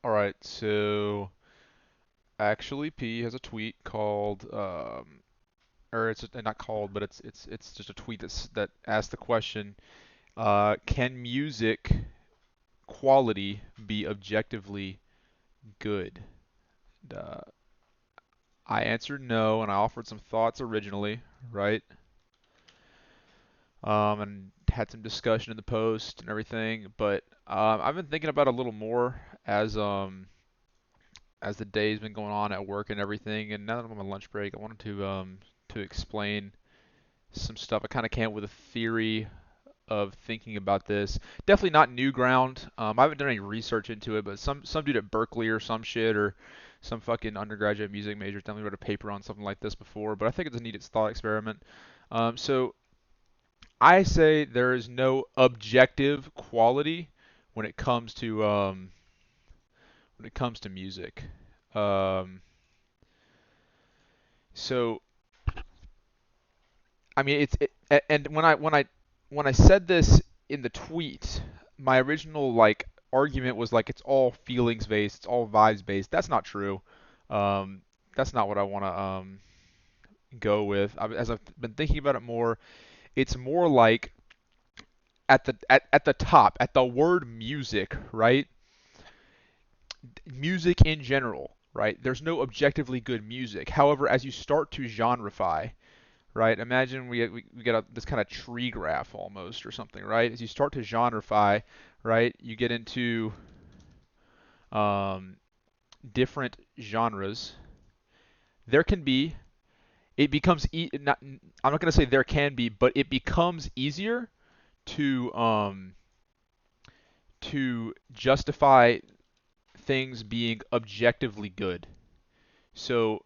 All right, so actually, P has a tweet called, or it's not called, but it's just a tweet that asks the question, can music quality be objectively good? And, I answered no, and I offered some thoughts originally, right? And had some discussion in the post and everything, but I've been thinking about it a little more as the day's been going on at work and everything, and now that I'm on my lunch break, I wanted to explain some stuff. I kind of came up with a theory of thinking about this. Definitely not new ground. I haven't done any research into it, but some dude at Berkeley or some shit or some fucking undergraduate music major definitely wrote a paper on something like this before. But I think it's a needed thought experiment. So I say there is no objective quality when it comes to music. Um, so I mean, and when I said this in the tweet, my original like argument was like it's all feelings based, it's all vibes based. That's not true. Um, that's not what I want to go with. As I've been thinking about it more, it's more like at the top, at the word music, right? Music in general, right? There's no objectively good music. However, as you start to genreify, right? Imagine we get this kind of tree graph almost or something, right? As you start to genreify, right, you get into um, different genres. There can be, it becomes, not, I'm not going to say there can be, but it becomes easier to justify things being objectively good. So,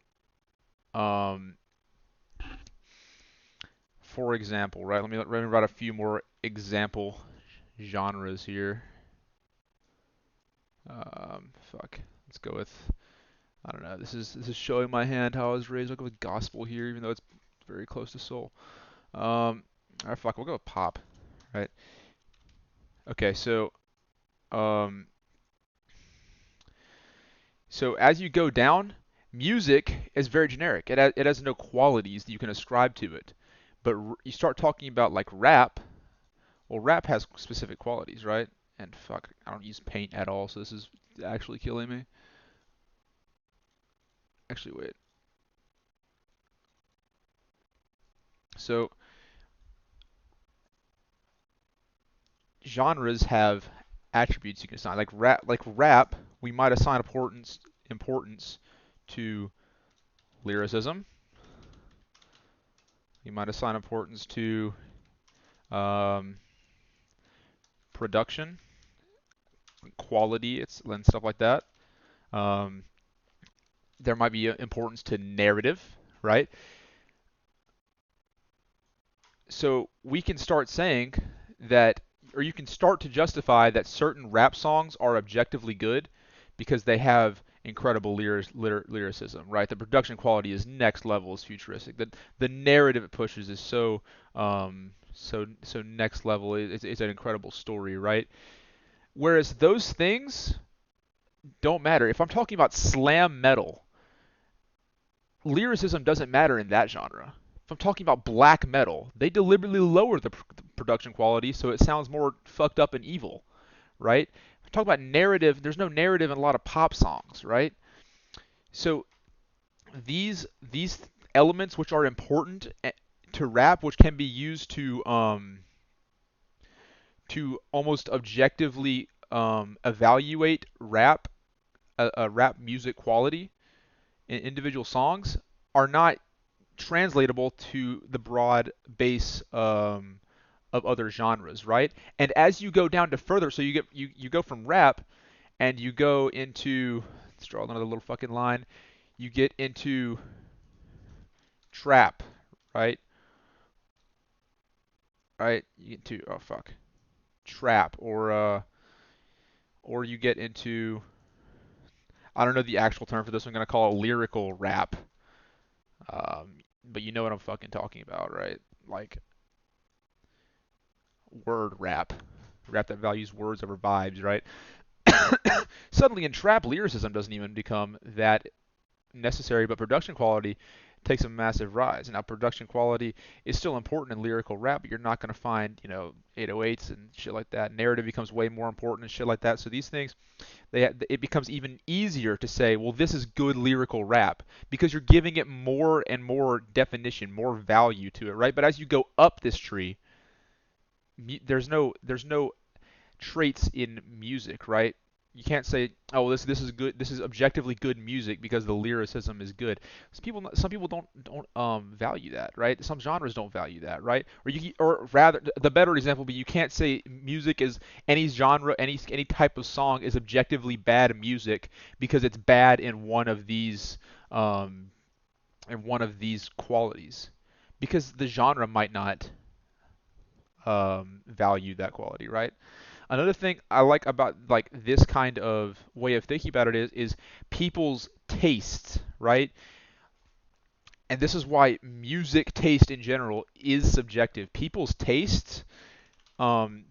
um, for example, right? Let me write a few more example genres here. Fuck. Let's go with I don't know. This is showing my hand how I was raised. I'll go with gospel here, even though it's very close to soul. Alright, fuck. We'll go with pop, right? Okay, um, so as you go down, music is very generic. It has no qualities that you can ascribe to it. But you start talking about like rap. Well, rap has specific qualities, right? And fuck, I don't use paint at all, so this is actually killing me. Actually, wait. So genres have attributes you can assign. Like rap, we might assign importance to lyricism. We might assign importance to um, production, quality, and stuff like that. Um, there might be importance to narrative, right? So we can start saying that, or you can start to justify that certain rap songs are objectively good because they have incredible lyricism, right? The production quality is next level, is futuristic. The narrative it pushes is so next level. It's an incredible story, right? Whereas those things don't matter. If I'm talking about slam metal, lyricism doesn't matter in that genre. If I'm talking about black metal, they deliberately lower the production quality so it sounds more fucked up and evil, right? If I'm talking about narrative, there's no narrative in a lot of pop songs, right? So these elements which are important to rap, which can be used to almost objectively evaluate rap music quality in individual songs, are not translatable to the broad base of other genres, right? And as you go down to further, so you go from rap and you go into, let's draw another little fucking line. You get into trap, right? Right? You get to oh fuck, trap, or you get into, I don't know the actual term for this. I'm gonna call it lyrical rap. But you know what I'm fucking talking about, right? Like word rap, rap that values words over vibes, right? Suddenly in trap, lyricism doesn't even become that necessary, but production quality takes a massive rise. Now, production quality is still important in lyrical rap, but you're not going to find, 808s and shit like that. Narrative becomes way more important and shit like that. So these things, it becomes even easier to say, well, this is good lyrical rap because you're giving it more and more definition, more value to it, right? But as you go up this tree, there's no traits in music, right? You can't say, oh, well, this is good. This is objectively good music because the lyricism is good. Some people don't value that, right? Some genres don't value that, right? Or rather, the better example would be you can't say music is any genre, any type of song is objectively bad music because it's bad um, in one of these qualities, because the genre might not value that quality, right? Another thing I like about like this kind of way of thinking about it is people's tastes, right? And this is why music taste in general is subjective. People's tastes um,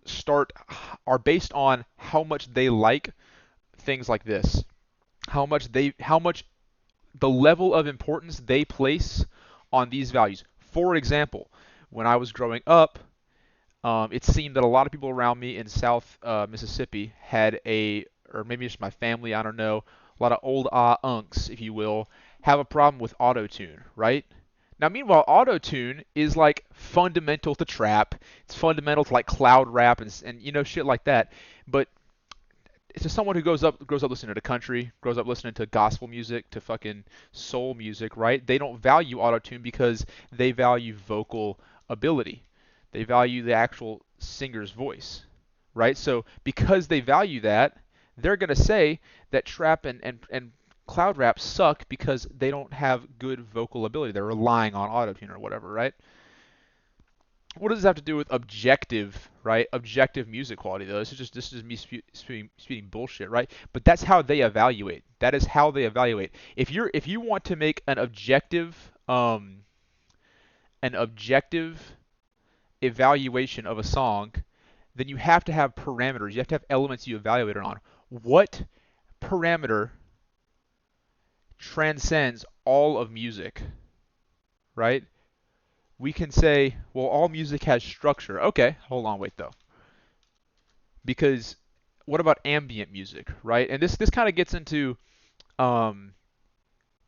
start are based on how much they like things like this, how much the level of importance they place on these values. For example, when I was growing up, it seemed that a lot of people around me in South Mississippi or maybe just my family, I don't know, a lot of old unks, if you will, have a problem with auto-tune, right? Now, meanwhile, auto-tune is like fundamental to trap. It's fundamental to like cloud rap and shit like that. But it's just someone who grows up listening to country, grows up listening to gospel music, to fucking soul music, right? They don't value auto-tune because they value vocal ability. They value the actual singer's voice, right? So because they value that, they're going to say that trap and cloud rap suck because they don't have good vocal ability. They're relying on auto-tune or whatever, right? What does this have to do with objective, right? Objective music quality, though. This is me spewing bullshit, right? But that's how they evaluate. That is how they evaluate. If you want to make an objective evaluation of a song, then you have to have parameters. You have to have elements you evaluate it on. What parameter transcends all of music, right? We can say, well, all music has structure. Okay, hold on, wait though. Because what about ambient music, right? And this kind of gets into um,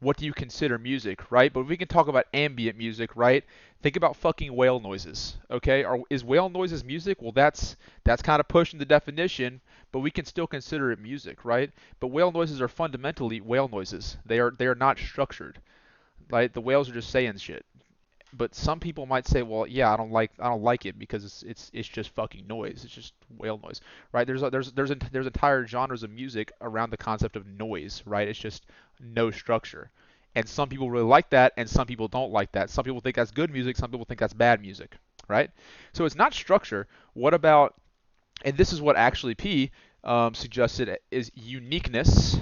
what do you consider music, right? But we can talk about ambient music, right? Think about fucking whale noises, okay? Is whale noises music? Well, that's kind of pushing the definition, but we can still consider it music, right? But whale noises are fundamentally whale noises. They are not structured, right? The whales are just saying shit. But some people might say, well, yeah, I don't like it because it's just fucking noise. It's just whale noise, right? There's entire genres of music around the concept of noise, right? It's just no structure, and some people really like that, and some people don't like that. Some people think that's good music. Some people think that's bad music, right? So it's not structure. What about, and this is what actually P suggested, is uniqueness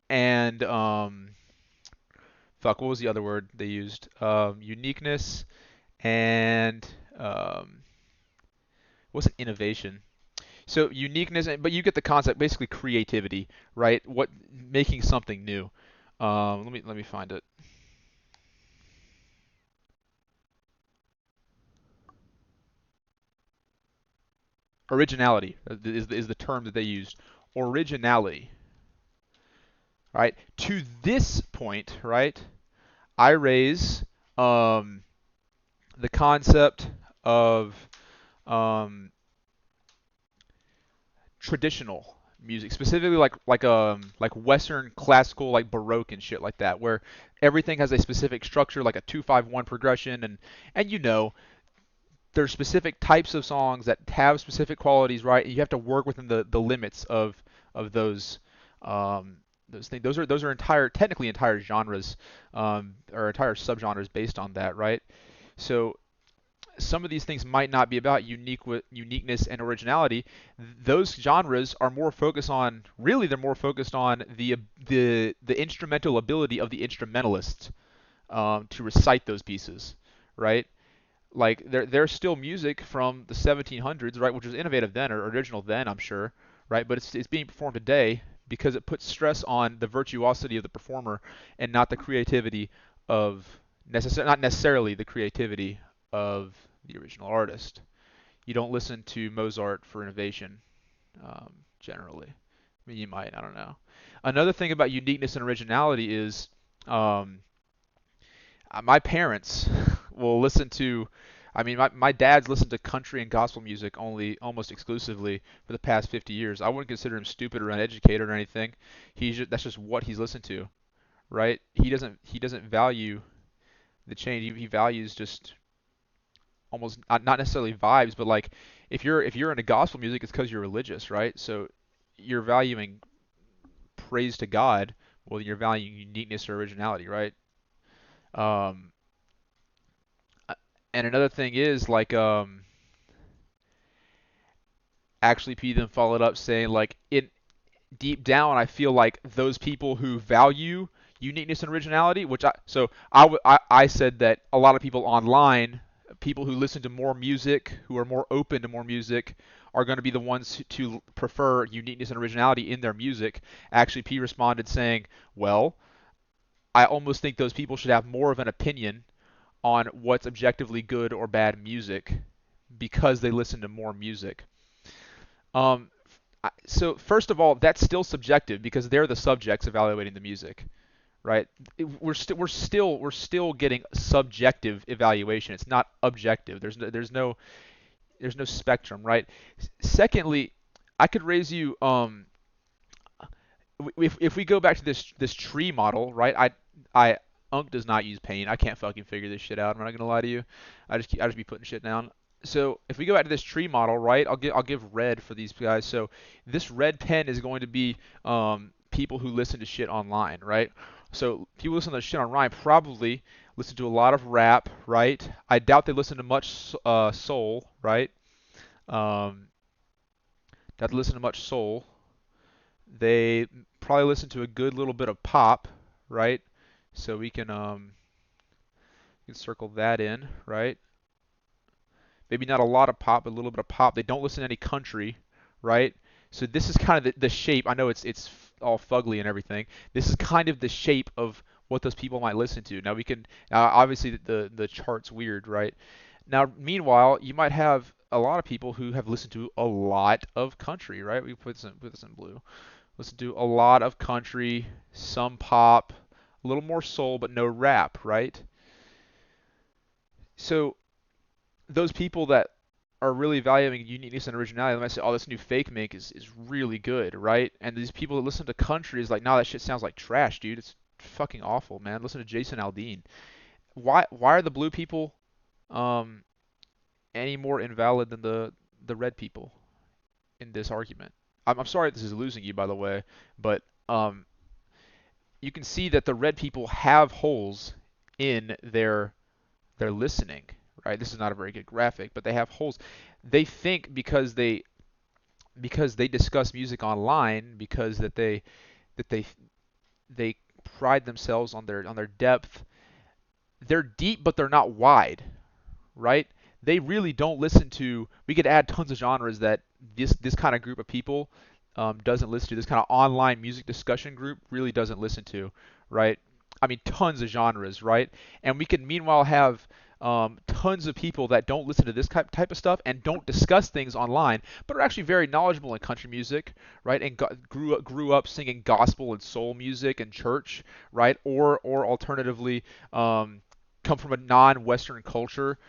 and fuck, what was the other word they used? Uniqueness and what's innovation? So uniqueness, but you get the concept. Basically, creativity, right? What making something new. Let me find it. Originality is the term that they used. Originality, right? To this point, right? I raise um, the concept of um, traditional music, specifically like Western classical, like Baroque and shit like that, where everything has a specific structure, like a 2-5-1 progression, and there's specific types of songs that have specific qualities, right? And you have to work within the limits of those things. Those are technically entire genres, or entire subgenres based on that, right? So some of these things might not be about uniqueness and originality. Those genres are more focused on, really, they're more focused on the instrumental ability of the instrumentalist to recite those pieces, right? Like there's still music from the 1700s, right, which was innovative then or original then, I'm sure, right? But it's being performed today because it puts stress on the virtuosity of the performer and not the creativity of not necessarily the creativity of the original artist. You don't listen to Mozart for innovation, generally. I mean, you might, I don't know. Another thing about uniqueness and originality is um, my parents will listen to, I mean, my dad's listened to country and gospel music only almost exclusively for the past 50 years. I wouldn't consider him stupid or uneducated or anything. That's just what he's listened to, right? He doesn't value the change. He values just almost not necessarily vibes, but like if you're into gospel music, it's because you're religious, right? So you're valuing praise to God, well, you're valuing uniqueness or originality, right? Um, and another thing is like actually P then followed up saying like in deep down I feel like those people who value uniqueness and originality, which I said that a lot of people online, people who listen to more music, who are more open to more music, are going to be the ones to prefer uniqueness and originality in their music. Actually, P responded saying, well, I almost think those people should have more of an opinion on what's objectively good or bad music because they listen to more music. Um, so first of all, that's still subjective because they're the subjects evaluating the music, right? We're still getting subjective evaluation. It's not objective. There's no spectrum, right? Secondly, I could raise you if we go back to this tree model, right? I Unc does not use paint. I can't fucking figure this shit out. I'm not gonna lie to you. I just be putting shit down. So if we go back to this tree model, right? I'll give red for these guys. So this red pen is going to be people who listen to shit online, right? So people listen to shit online probably listen to a lot of rap, right? I doubt they listen to much soul, right? Um, doubt they listen to much soul. They probably listen to a good little bit of pop, right? So we can circle that in, right? Maybe not a lot of pop, but a little bit of pop. They don't listen to any country, right? So this is kind of the shape. I know it's all fugly and everything. This is kind of the shape of what those people might listen to. Now we can obviously the chart's weird, right? Now meanwhile, you might have a lot of people who have listened to a lot of country, right? We put this in blue. Listen to a lot of country, some pop, a little more soul, but no rap, right? So those people that are really valuing uniqueness and originality, they might say, "Oh, this new fake make is really good, right?" And these people that listen to country is like, "Nah, that shit sounds like trash, dude. It's fucking awful, man. Listen to Jason Aldean." Why are the blue people um any more invalid than the red people in this argument? I'm sorry if this is losing you, by the way, but you can see that the red people have holes in their listening, right? This is not a very good graphic, but they have holes. They think because they discuss music online, because they pride themselves on their depth. They're deep, but they're not wide, right? They really don't listen to. We could add tons of genres that this kind of group of people doesn't listen to. This kind of online music discussion group really doesn't listen to, right? I mean, tons of genres, right? And we can meanwhile have tons of people that don't listen to this type of stuff and don't discuss things online, but are actually very knowledgeable in country music, right? And grew up singing gospel and soul music in church, right? Or alternatively, come from a non-Western culture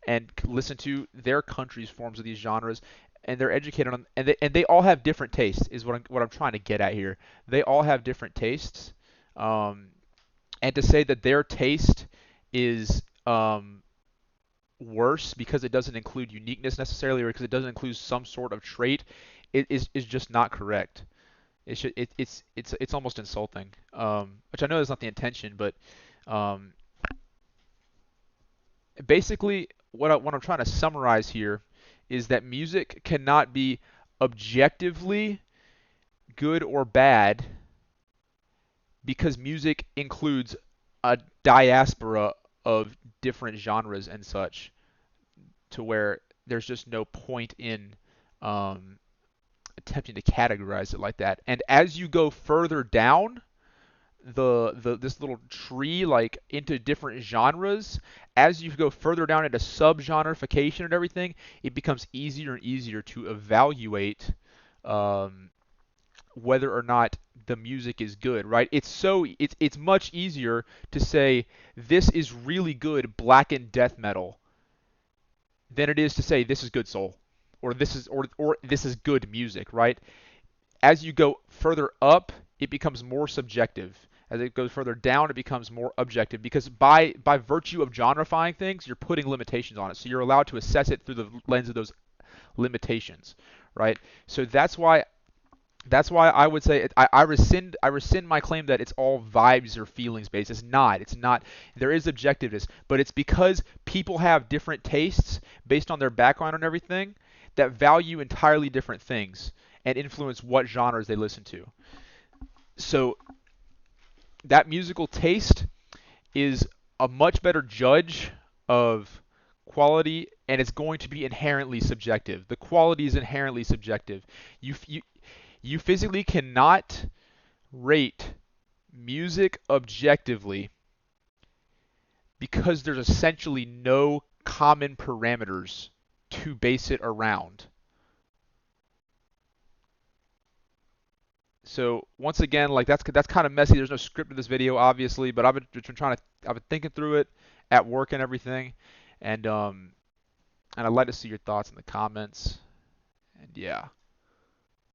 and listen to their country's forms of these genres, and they're educated on, and they all have different tastes is what I'm trying to get at here. They all have different tastes, um, and to say that their taste is worse because it doesn't include uniqueness necessarily, or because it doesn't include some sort of trait, is just not correct. It's almost insulting, which I know is not the intention, but um, basically what I'm trying to summarize here is that music cannot be objectively good or bad because music includes a diaspora of different genres and such. to where there's just no point in um, attempting to categorize it like that. And as you go further down the this little tree like into different genres, as you go further down into sub-genreification and everything, it becomes easier and easier to evaluate um, whether or not the music is good, right? It's much easier to say this is really good blackened death metal than it is to say this is good soul or this is good music, right? As you go further up, it becomes more subjective. As it goes further down, it becomes more objective because by virtue of genreifying things, you're putting limitations on it. So you're allowed to assess it through the lens of those limitations, right? So that's why I would say I rescind my claim that it's all vibes or feelings based. It's not. It's not. There is objectiveness, but it's because people have different tastes based on their background and everything that value entirely different things and influence what genres they listen to. So that musical taste is a much better judge of quality, and it's going to be inherently subjective. The quality is inherently subjective. You physically cannot rate music objectively because there's essentially no common parameters to base it around. So once again, like that's kind of messy. There's no script to this video, obviously, but I've been thinking through it at work and everything, and I'd like to see your thoughts in the comments. And yeah.